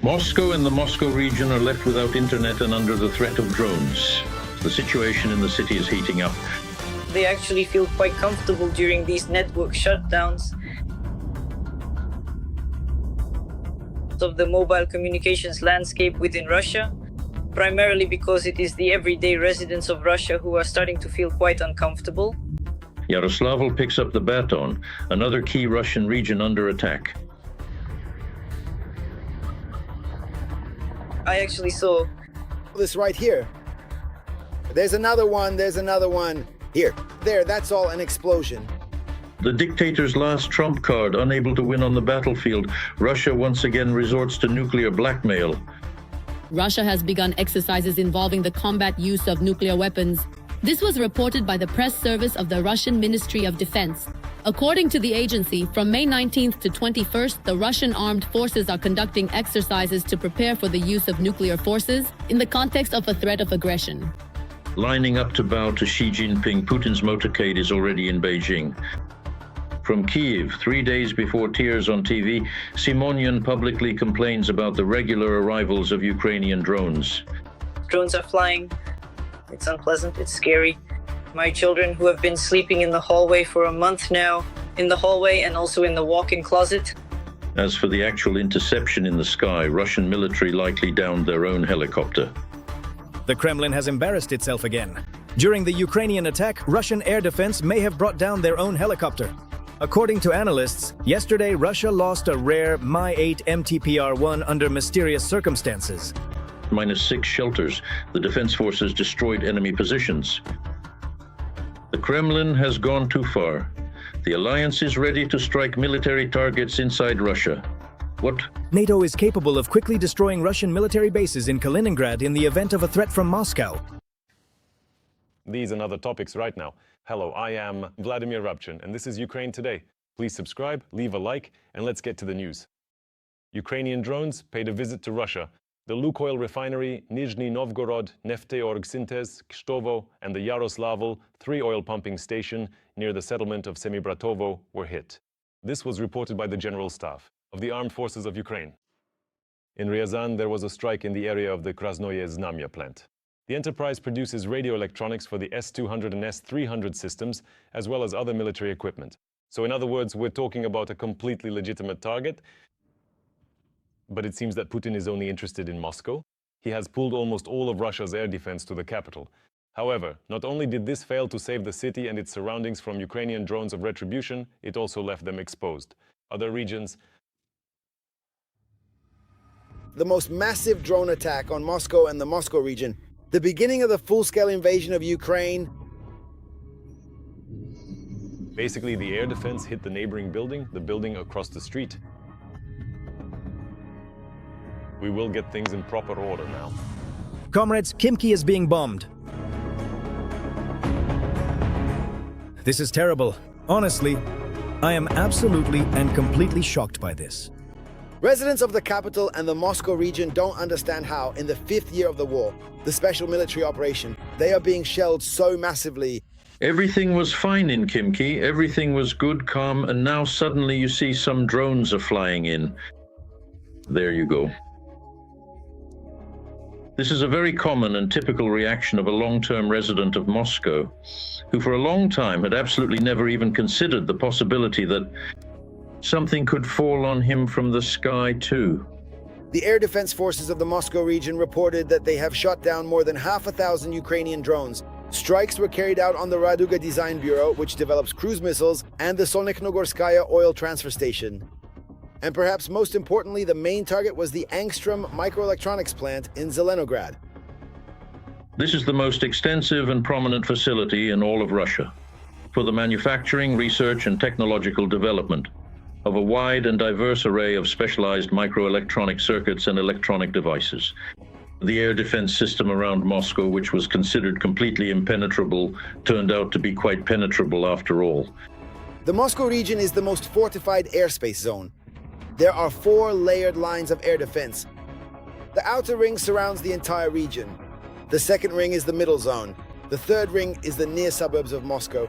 Moscow and the Moscow region are left without internet and under the threat of drones. The situation in the city is heating up. They actually feel quite comfortable during these network shutdowns of the mobile communications landscape within Russia, primarily because it is the everyday residents of Russia who are starting to feel quite uncomfortable. Yaroslavl picks up the baton, another key Russian region under attack. I actually saw this right here. There's another one, Here, there, that's all an explosion. The dictator's last trump card, unable to win on the battlefield, Russia once again resorts to nuclear blackmail. Russia has begun exercises involving the combat use of nuclear weapons. This was reported by the press service of the Russian Ministry of Defense. According to the agency, from May 19th to 21st, the Russian armed forces are conducting exercises to prepare for the use of nuclear forces in the context of a threat of aggression. Lining up to bow to Xi Jinping, Putin's motorcade is already in Beijing. From Kyiv, 3 days before tears on TV, Simonian publicly complains about the regular arrivals of Ukrainian drones. drones are flying. It's unpleasant, it's scary. My children, who have been sleeping in the hallway for a month now, in the hallway and also in the walk-in closet. As for the actual interception in the sky, Russian military likely downed their own helicopter. The Kremlin has embarrassed itself again. During the Ukrainian attack, Russian air defense may have brought down their own helicopter. According to analysts, yesterday Russia lost a rare Mi-8 MTPR-1 under mysterious circumstances. -6 shelters. The defense forces destroyed enemy positions. The Kremlin has gone too far. The alliance is ready to strike military targets inside Russia. What? NATO is capable of quickly destroying Russian military bases in Kaliningrad in the event of a threat from Moscow. These and other topics right now. Hello, I am Vladimir Rabchin, and this is Ukraine Today. Please subscribe, leave a like, and let's get to the news. Ukrainian drones paid a visit to Russia. The Lukoil refinery, Nizhny Novgorod, Nefteorg Syntez, Kshtovo, and the Yaroslavl 3 oil pumping station near the settlement of Semibratovo were hit. This was reported by the General Staff of the Armed Forces of Ukraine. In Ryazan, there was a strike in the area of the Krasnoye Znamya plant. The enterprise produces radio electronics for the S-200 and S-300 systems, as well as other military equipment. So in other words, we're talking about a completely legitimate target. But it seems that Putin is only interested in Moscow. He has pulled almost all of Russia's air defense to the capital. However, not only did this fail to save the city and its surroundings from Ukrainian drones of retribution, it also left them exposed. Other regions. The most massive drone attack on Moscow and the Moscow region. The beginning of the full-scale invasion of Ukraine. Basically, the air defense hit the neighboring building, the building across the street. We will get things in proper order now. Comrades, Khimki is being bombed. This is terrible. Honestly, I am absolutely and completely shocked by this. Residents of the capital and the Moscow region don't understand how, in the 5th year of the war, the special military operation, they are being shelled so massively. Everything was fine in Khimki, everything was good, calm, and now suddenly you see some drones are flying in. There you go. This is a very common and typical reaction of a long-term resident of Moscow, who for a long time had absolutely never even considered the possibility that something could fall on him from the sky too. The air defense forces of the Moscow region reported that they have shot down more than 1,000 Ukrainian drones. Strikes were carried out on the Raduga Design Bureau, which develops cruise missiles, and the Solnikhnogorskaya oil transfer station. And perhaps most importantly, the main target was the Angstrom microelectronics plant in Zelenograd. This is the most extensive and prominent facility in all of Russia for the manufacturing, research, and technological development of a wide and diverse array of specialized microelectronic circuits and electronic devices. The air defense system around Moscow, which was considered completely impenetrable, turned out to be quite penetrable after all. The Moscow region is the most fortified airspace zone. There are 4 layered lines of air defense. The outer ring surrounds the entire region. The second ring is the middle zone. The third ring is the near suburbs of Moscow.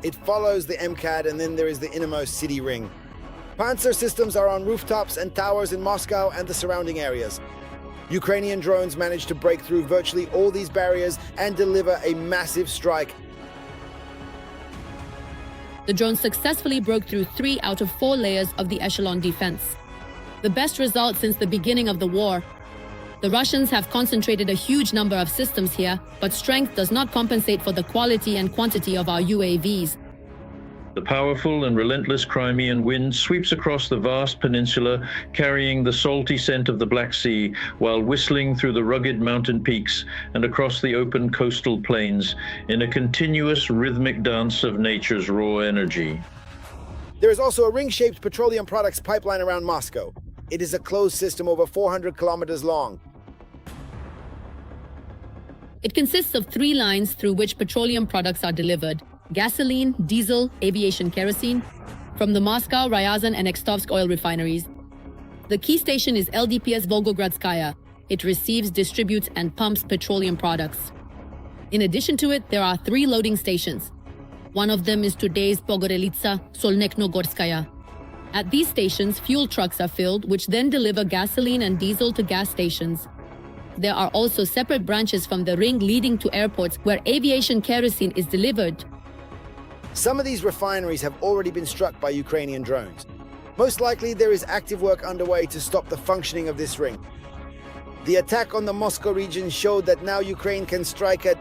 It follows the MCAD, and then there is the innermost city ring. Panzer systems are on rooftops and towers in Moscow and the surrounding areas. Ukrainian drones managed to break through virtually all these barriers and deliver a massive strike. The drones successfully broke through 3 out of 4 layers of the echelon defense. The best result since the beginning of the war. The Russians have concentrated a huge number of systems here, but strength does not compensate for the quality and quantity of our UAVs. The powerful and relentless Crimean wind sweeps across the vast peninsula, carrying the salty scent of the Black Sea, while whistling through the rugged mountain peaks and across the open coastal plains in a continuous rhythmic dance of nature's raw energy. There is also a ring-shaped petroleum products pipeline around Moscow. It is a closed system over 400 kilometers long. It consists of 3 lines through which petroleum products are delivered: gasoline, diesel, aviation kerosene, from the Moscow, Ryazan, and Ekstovsk oil refineries. The key station is LDPS Volgogradskaya. It receives, distributes, and pumps petroleum products. In addition to it, there are 3 loading stations. One of them is today's Pogorelitsa Solnekhnogorskaya. At these stations, fuel trucks are filled, which then deliver gasoline and diesel to gas stations. There are also separate branches from the ring leading to airports where aviation kerosene is delivered. Some of these refineries have already been struck by Ukrainian drones. Most likely, there is active work underway to stop the functioning of this ring. The attack on the Moscow region showed that now Ukraine can strike at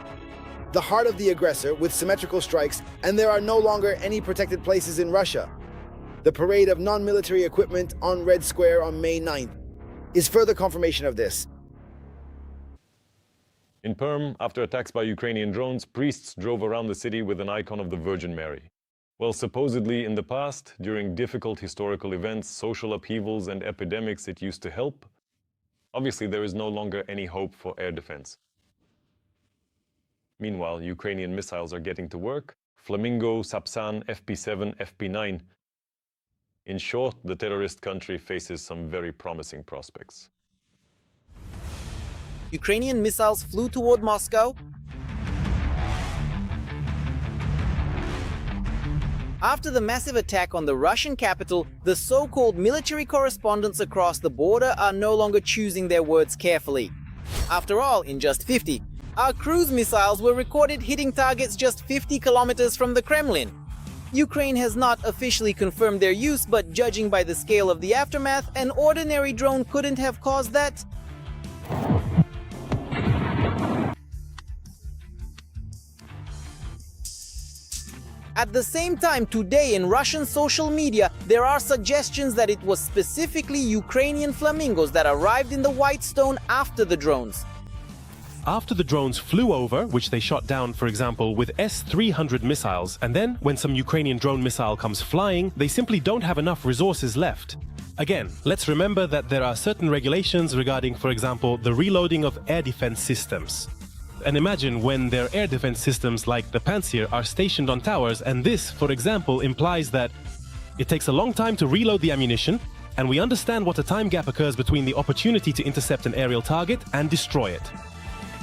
the heart of the aggressor with symmetrical strikes, and there are no longer any protected places in Russia. The parade of non-military equipment on Red Square on May 9th is further confirmation of this. In Perm, after attacks by Ukrainian drones, priests drove around the city with an icon of the Virgin Mary. Well, supposedly in the past, during difficult historical events, social upheavals and epidemics, it used to help. Obviously, there is no longer any hope for air defense. Meanwhile, Ukrainian missiles are getting to work. Flamingo, Sapsan, FP7, FP9. In short, the terrorist country faces some very promising prospects. Ukrainian missiles flew toward Moscow. After the massive attack on the Russian capital, the so-called military correspondents across the border are no longer choosing their words carefully. After all, in just 50, our cruise missiles were recorded hitting targets just 50 kilometers from the Kremlin. Ukraine has not officially confirmed their use, but judging by the scale of the aftermath, an ordinary drone couldn't have caused that. At the same time, today in Russian social media, there are suggestions that it was specifically Ukrainian flamingos that arrived in the White Stone after the drones. After the drones flew over, which they shot down, for example, with S-300 missiles, and then, when some Ukrainian drone missile comes flying, they simply don't have enough resources left. Again, let's remember that there are certain regulations regarding, for example, the reloading of air defense systems. And imagine when their air defense systems like the Pantsir are stationed on towers, and this, for example, implies that it takes a long time to reload the ammunition, and we understand what a time gap occurs between the opportunity to intercept an aerial target and destroy it.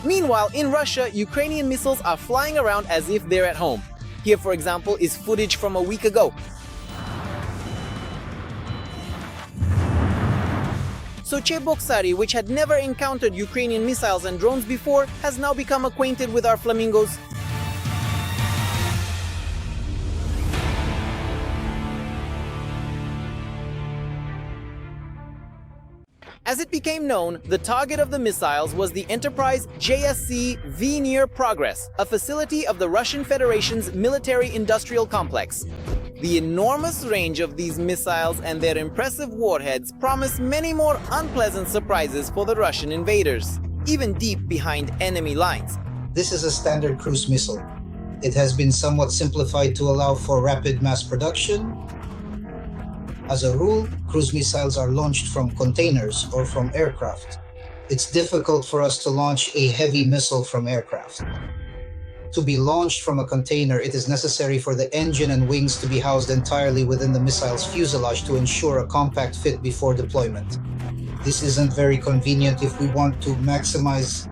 Meanwhile, in Russia, Ukrainian missiles are flying around as if they're at home. Here, for example, is footage from a week ago. Soche Boksari, which had never encountered Ukrainian missiles and drones before, has now become acquainted with our flamingos. As it became known, the target of the missiles was the Enterprise JSC V-Near Progress, a facility of the Russian Federation's military-industrial complex. The enormous range of these missiles and their impressive warheads promise many more unpleasant surprises for the Russian invaders, even deep behind enemy lines. This is a standard cruise missile. It has been somewhat simplified to allow for rapid mass production. As a rule, cruise missiles are launched from containers or from aircraft. It's difficult for us to launch a heavy missile from aircraft. To be launched from a container, it is necessary for the engine and wings to be housed entirely within the missile's fuselage to ensure a compact fit before deployment. This isn't very convenient if we want to maximize.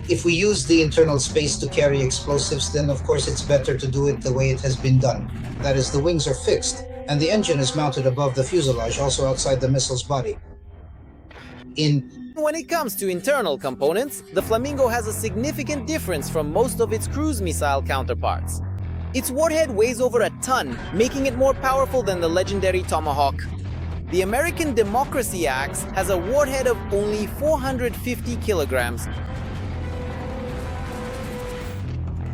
If we use the internal space to carry explosives, then of course it's better to do it the way it has been done. That is, the wings are fixed, and the engine is mounted above the fuselage, also outside the missile's body. When it comes to internal components, the Flamingo has a significant difference from most of its cruise missile counterparts. Its warhead weighs over a ton, making it more powerful than the legendary Tomahawk. The American Democracy Axe has a warhead of only 450 kilograms.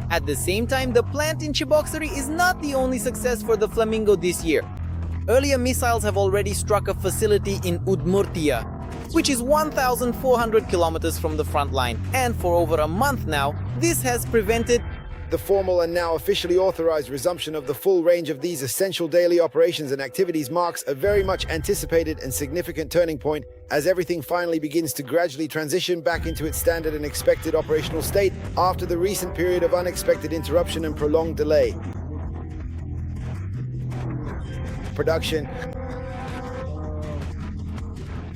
At the same time, the plant in Cheboksary is not the only success for the Flamingo this year. Earlier missiles have already struck a facility in Udmurtia, which is 1,400 kilometers from the front line, and for over a month now, this has prevented the formal and now officially authorized resumption of the full range of these essential daily operations and activities marks a very much anticipated and significant turning point as everything finally begins to gradually transition back into its standard and expected operational state after the recent period of unexpected interruption and prolonged delay. Production.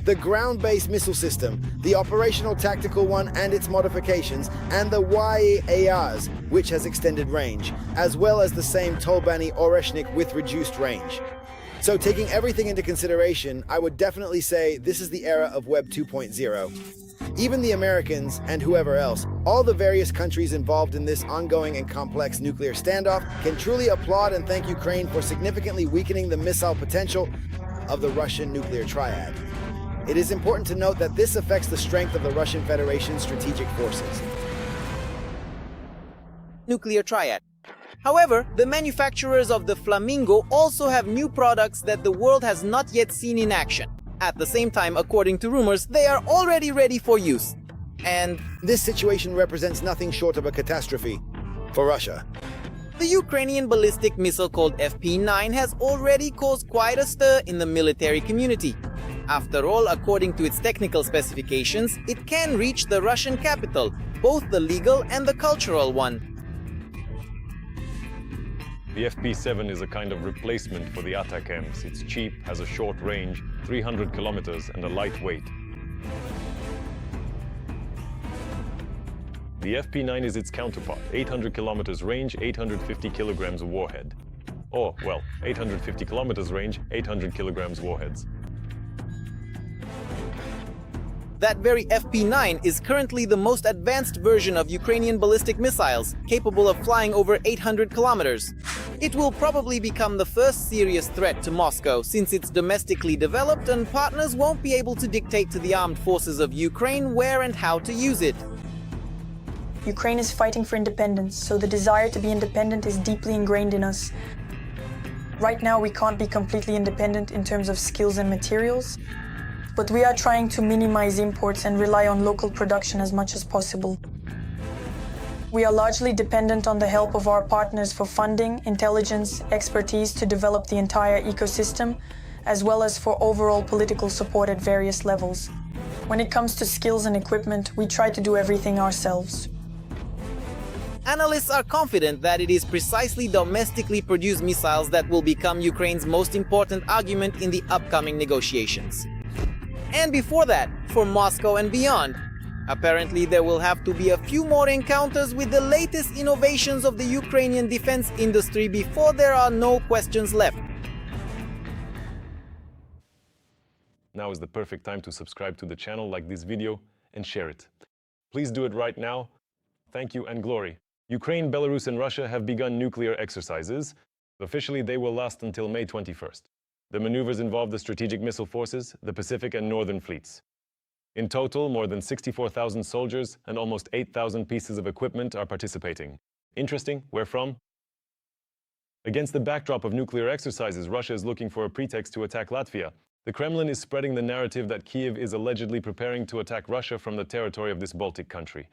The ground-based missile system, the operational tactical one and its modifications, and the YARs, which has extended range, as well as the same Tolbani Oreshnik with reduced range. So taking everything into consideration, I would definitely say this is the era of Web 2.0. Even the Americans, and whoever else, all the various countries involved in this ongoing and complex nuclear standoff, can truly applaud and thank Ukraine for significantly weakening the missile potential of the Russian nuclear triad. It is important to note that this affects the strength of the Russian Federation's strategic forces. Nuclear triad. However, the manufacturers of the Flamingo also have new products that the world has not yet seen in action. At the same time, according to rumors, they are already ready for use. And this situation represents nothing short of a catastrophe for Russia. The Ukrainian ballistic missile called FP9 has already caused quite a stir in the military community. After all, according to its technical specifications, it can reach the Russian capital, both the legal and the cultural one. The FP7 is a kind of replacement for the ATACMS. It's cheap, has a short range, 300 kilometers, and a light weight. The FP9 is its counterpart, 800 kilometers range, 850 kilograms of warhead. Or, well, 850 kilometers range, 800 kilograms warheads. That very FP9 is currently the most advanced version of Ukrainian ballistic missiles, capable of flying over 800 kilometers. It will probably become the first serious threat to Moscow, since it's domestically developed and partners won't be able to dictate to the armed forces of Ukraine where and how to use it. Ukraine is fighting for independence, so the desire to be independent is deeply ingrained in us. Right now, we can't be completely independent in terms of skills and materials, but we are trying to minimize imports and rely on local production as much as possible. We are largely dependent on the help of our partners for funding, intelligence, expertise to develop the entire ecosystem, as well as for overall political support at various levels. When it comes to skills and equipment, we try to do everything ourselves. Analysts are confident that it is precisely domestically produced missiles that will become Ukraine's most important argument in the upcoming negotiations. And before that, for Moscow and beyond. Apparently, there will have to be a few more encounters with the latest innovations of the Ukrainian defense industry before there are no questions left. Now is the perfect time to subscribe to the channel, like this video, and share it. Please do it right now. Thank you and glory. Ukraine, Belarus, and Russia have begun nuclear exercises. Officially, they will last until May 21st. The maneuvers involve the strategic missile forces, the Pacific and Northern fleets. In total, more than 64,000 soldiers and almost 8,000 pieces of equipment are participating. Interesting? Where from? Against the backdrop of nuclear exercises, Russia is looking for a pretext to attack Latvia. The Kremlin is spreading the narrative that Kyiv is allegedly preparing to attack Russia from the territory of this Baltic country.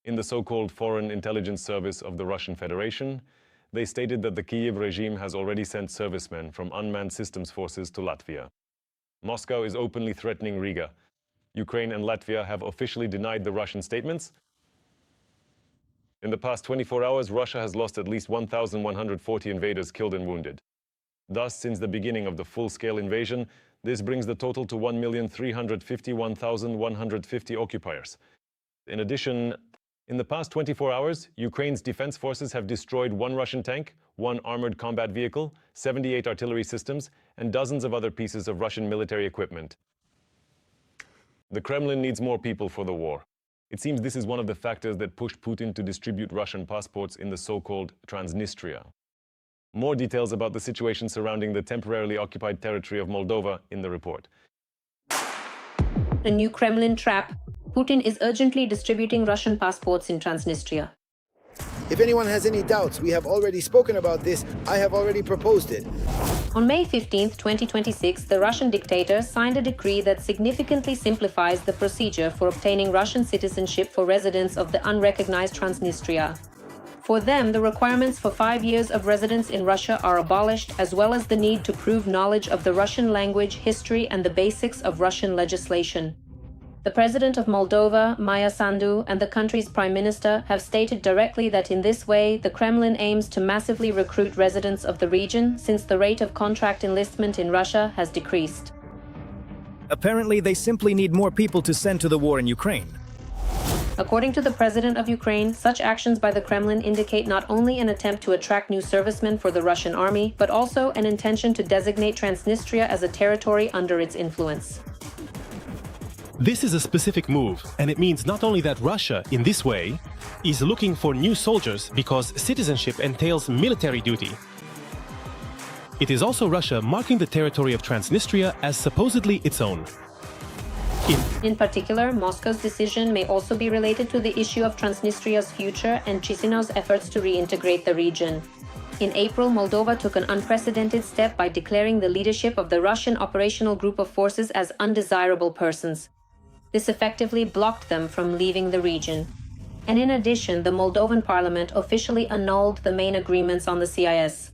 In the so-called Foreign Intelligence Service of the Russian Federation, they stated that the Kyiv regime has already sent servicemen from unmanned systems forces to Latvia. Moscow is openly threatening Riga. Ukraine and Latvia have officially denied the Russian statements. In the past 24 hours, Russia has lost at least 1,140 invaders killed and wounded. Thus, since the beginning of the full-scale invasion, this brings the total to 1,351,150 occupiers. In addition, In the past 24 hours, Ukraine's defense forces have destroyed 1 Russian tank, 1 armored combat vehicle, 78 artillery systems, and dozens of other pieces of Russian military equipment. The Kremlin needs more people for the war. It seems this is one of the factors that pushed Putin to distribute Russian passports in the so-called Transnistria. More details about the situation surrounding the temporarily occupied territory of Moldova in the report. A new Kremlin trap. Putin is urgently distributing Russian passports in Transnistria. If anyone has any doubts, we have already spoken about this. I have already proposed it. On May 15, 2026, the Russian dictator signed a decree that significantly simplifies the procedure for obtaining Russian citizenship for residents of the unrecognized Transnistria. For them, the requirements for 5 years of residence in Russia are abolished, as well as the need to prove knowledge of the Russian language, history, and the basics of Russian legislation. The president of Moldova, Maia Sandu, and the country's prime minister have stated directly that in this way, the Kremlin aims to massively recruit residents of the region, since the rate of contract enlistment in Russia has decreased. Apparently, they simply need more people to send to the war in Ukraine. According to the president of Ukraine, such actions by the Kremlin indicate not only an attempt to attract new servicemen for the Russian army, but also an intention to designate Transnistria as a territory under its influence. This is a specific move, and it means not only that Russia, in this way, is looking for new soldiers because citizenship entails military duty. It is also Russia marking the territory of Transnistria as supposedly its own. In particular, Moscow's decision may also be related to the issue of Transnistria's future and Chisinau's efforts to reintegrate the region. In April, Moldova took an unprecedented step by declaring the leadership of the Russian operational group of forces as undesirable persons. This effectively blocked them from leaving the region. And in addition, the Moldovan parliament officially annulled the main agreements on the CIS.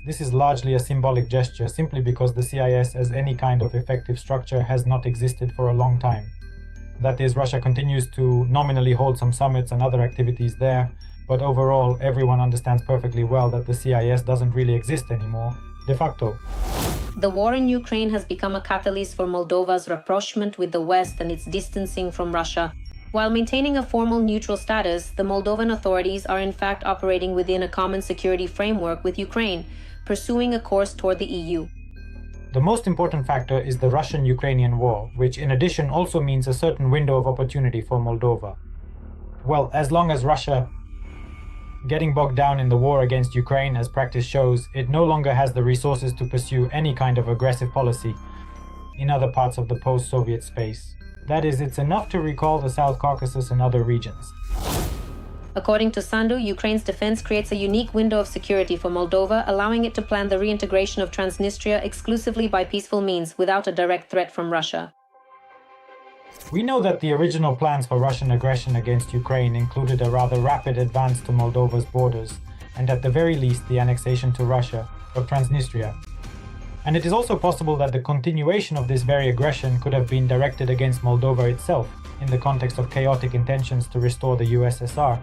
This is largely a symbolic gesture, simply because the CIS as any kind of effective structure has not existed for a long time. That is, Russia continues to nominally hold some summits and other activities there, but overall everyone understands perfectly well that the CIS doesn't really exist anymore, de facto. The war in Ukraine has become a catalyst for Moldova's rapprochement with the West and its distancing from Russia. While maintaining a formal neutral status, the Moldovan authorities are in fact operating within a common security framework with Ukraine, pursuing a course toward the EU. The most important factor is the Russian-Ukrainian war, which in addition also means a certain window of opportunity for Moldova. Well, as long as Russia getting bogged down in the war against Ukraine, as practice shows, it no longer has the resources to pursue any kind of aggressive policy in other parts of the post-Soviet space. That is, it's enough to recall the South Caucasus and other regions. According to Sandu, Ukraine's defense creates a unique window of security for Moldova, allowing it to plan the reintegration of Transnistria exclusively by peaceful means, without a direct threat from Russia. We know that the original plans for Russian aggression against Ukraine included a rather rapid advance to Moldova's borders, and at the very least the annexation to Russia of Transnistria. And it is also possible that the continuation of this very aggression could have been directed against Moldova itself, in the context of chaotic intentions to restore the USSR.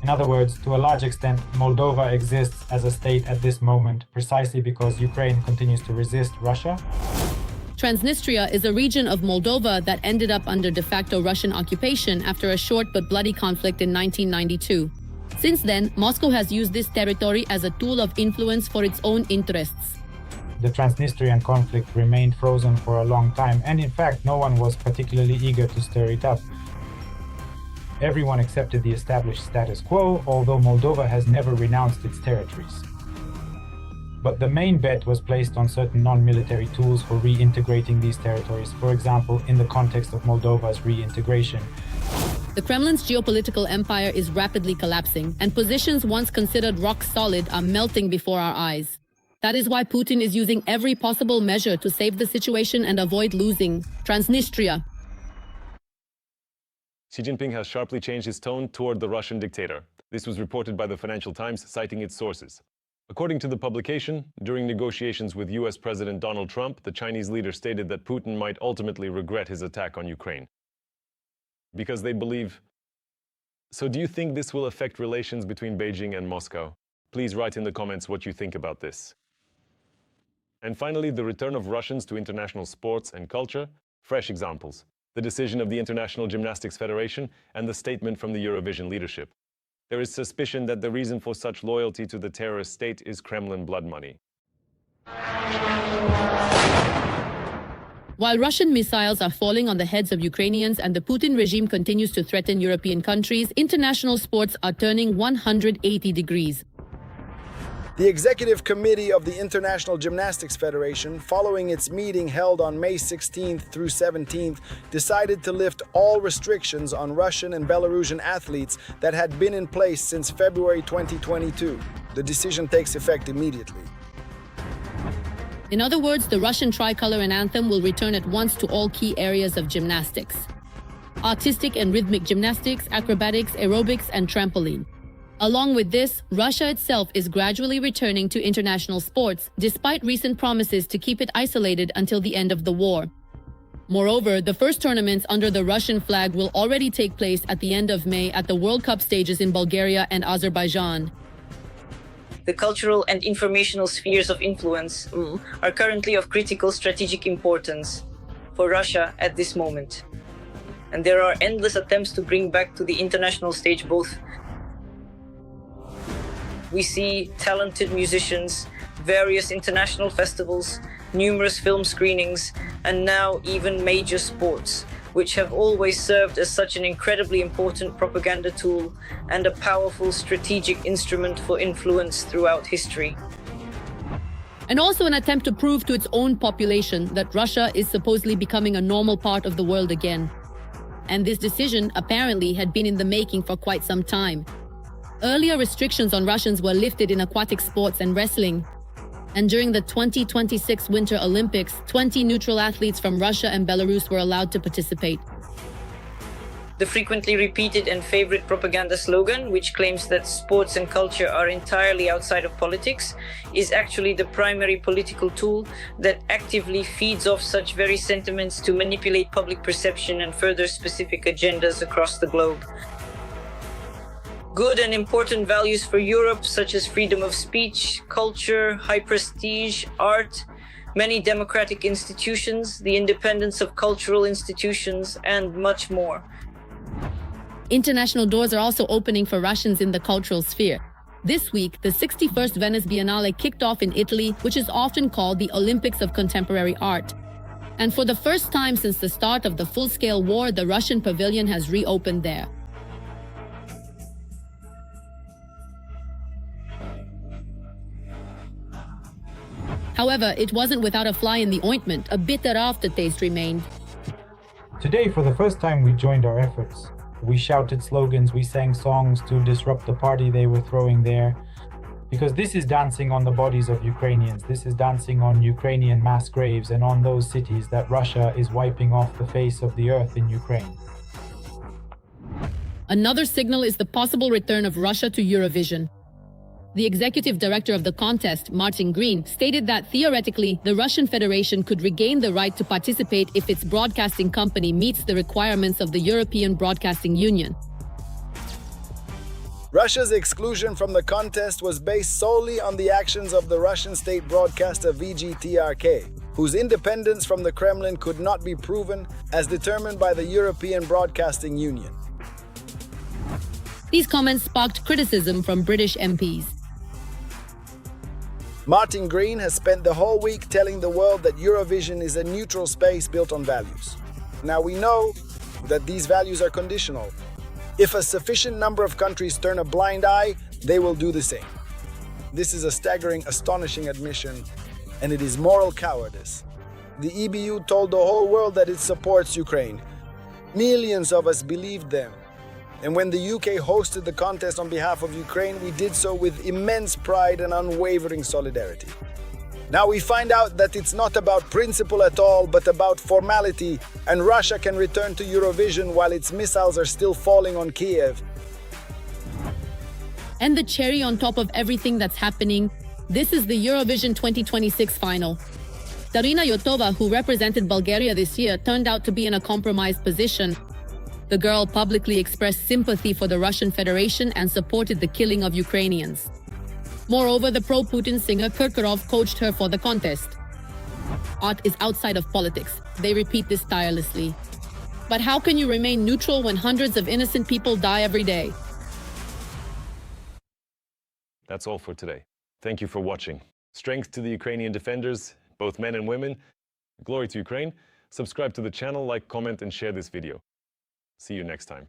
In other words, to a large extent, Moldova exists as a state at this moment precisely because Ukraine continues to resist Russia. Transnistria is a region of Moldova that ended up under de facto Russian occupation after a short but bloody conflict in 1992. Since then, Moscow has used this territory as a tool of influence for its own interests. The Transnistrian conflict remained frozen for a long time, and in fact, no one was particularly eager to stir it up. Everyone accepted the established status quo, although Moldova has never renounced its territories. But the main bet was placed on certain non-military tools for reintegrating these territories, for example, in the context of Moldova's reintegration. The Kremlin's geopolitical empire is rapidly collapsing, and positions once considered rock solid are melting before our eyes. That is why Putin is using every possible measure to save the situation and avoid losing Transnistria. Xi Jinping has sharply changed his tone toward the Russian dictator. This was reported by the Financial Times, citing its sources. According to the publication, during negotiations with US President Donald Trump, the Chinese leader stated that Putin might ultimately regret his attack on Ukraine. Because they believe... So do you think this will affect relations between Beijing and Moscow? Please write in the comments what you think about this. And finally, the return of Russians to international sports and culture, fresh examples. the decision of the International Gymnastics Federation, and the statement from the Eurovision leadership. There is suspicion that the reason for such loyalty to the terrorist state is Kremlin blood money. While Russian missiles are falling on the heads of Ukrainians and the Putin regime continues to threaten European countries, international sports are turning 180 degrees. The Executive Committee of the International Gymnastics Federation, following its meeting held on May 16th through 17th, decided to lift all restrictions on Russian and Belarusian athletes that had been in place since February 2022. The decision takes effect immediately. In other words, the Russian tricolor and anthem will return at once to all key areas of gymnastics: artistic and rhythmic gymnastics, acrobatics, aerobics, and trampoline. Along with this, Russia itself is gradually returning to international sports, despite recent promises to keep it isolated until the end of the war. Moreover, the first tournaments under the Russian flag will already take place at the end of May at the World Cup stages in Bulgaria and Azerbaijan. The cultural and informational spheres of influence are currently of critical strategic importance for Russia at this moment. And there are endless attempts to bring back to the international stage both. We see talented musicians, various international festivals, numerous film screenings, and now even major sports, which have always served as such an incredibly important propaganda tool and a powerful strategic instrument for influence throughout history. And also an attempt to prove to its own population that Russia is supposedly becoming a normal part of the world again. And this decision apparently had been in the making for quite some time. Earlier restrictions on Russians were lifted in aquatic sports and wrestling. And during the 2026 Winter Olympics, 20 neutral athletes from Russia and Belarus were allowed to participate. The frequently repeated and favorite propaganda slogan, which claims that sports and culture are entirely outside of politics, is actually the primary political tool that actively feeds off such very sentiments to manipulate public perception and further specific agendas across the globe. Good and important values for Europe, such as freedom of speech, culture, high prestige, art, many democratic institutions, the independence of cultural institutions, and much more. International doors are also opening for Russians in the cultural sphere. This week, the 61st Venice Biennale kicked off in Italy, which is often called the Olympics of Contemporary Art. And for the first time since the start of the full-scale war, the Russian pavilion has reopened there. However, it wasn't without a fly in the ointment. A bitter aftertaste remained. Today, for the first time, we joined our efforts. We shouted slogans, we sang songs to disrupt the party they were throwing there. Because this is dancing on the bodies of Ukrainians. This is dancing on Ukrainian mass graves and on those cities that Russia is wiping off the face of the earth in Ukraine. Another signal is the possible return of Russia to Eurovision. The executive director of the contest, Martin Green, stated that theoretically, the Russian Federation could regain the right to participate if its broadcasting company meets the requirements of the European Broadcasting Union. Russia's exclusion from the contest was based solely on the actions of the Russian state broadcaster VGTRK, whose independence from the Kremlin could not be proven as determined by the European Broadcasting Union. These comments sparked criticism from British MPs. Martin Green has spent the whole week telling the world that Eurovision is a neutral space built on values. Now we know that these values are conditional. If a sufficient number of countries turn a blind eye, they will do the same. This is a staggering, astonishing admission, and it is moral cowardice. The EBU told the whole world that it supports Ukraine. Millions of us believed them. And when the UK hosted the contest on behalf of Ukraine, we did so with immense pride and unwavering solidarity. Now we find out that it's not about principle at all, but about formality, and Russia can return to Eurovision while its missiles are still falling on Kiev. And the cherry on top of everything that's happening, this is the Eurovision 2026 final. Darina Yotova, who represented Bulgaria this year, turned out to be in a compromised position. The girl publicly expressed sympathy for the Russian Federation and supported the killing of Ukrainians. Moreover, the pro-Putin singer Kirkorov coached her for the contest. Art is outside of politics. They repeat this tirelessly. But how can you remain neutral when hundreds of innocent people die every day? That's all for today. Thank you for watching. Strength to the Ukrainian defenders, both men and women. Glory to Ukraine. Subscribe to the channel, like, comment, and share this video. See you next time.